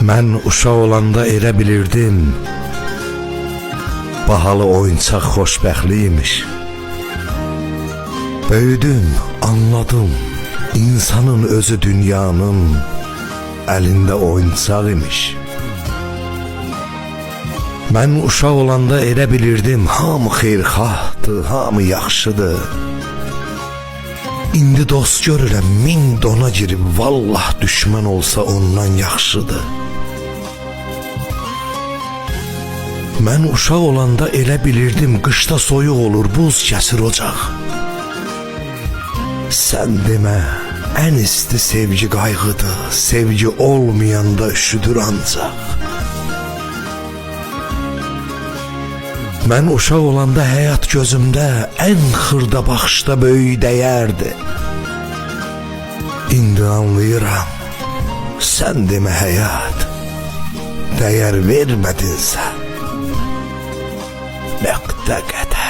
Mən uşaq olanda elə bilirdim, bahalı oyuncaq xoşbəxtliymiş. Böyüdüm, anladım, insanın özü dünyanın əlində oyuncaq imiş. Mən uşaq olanda elə bilirdim, hamı xeyirxahdır, hamı yaxşıdır. İndi dost görürəm, min dona girib, vallah düşmən olsa ondan yaxşıdır. Mən uşaq olanda elə bilirdim, qışda soyuq olur, buz kəsir ocaq. Sən demə, ən isti sevgi qayğıdır, sevgi olmayanda üşüdür ancaq. Mən uşaq olanda həyat gözümdə ən xırda baxışda böyük dəyərdi. İndi anlayıram, sən demə həyat, dəyər vermədinsə, nöqtə qədər.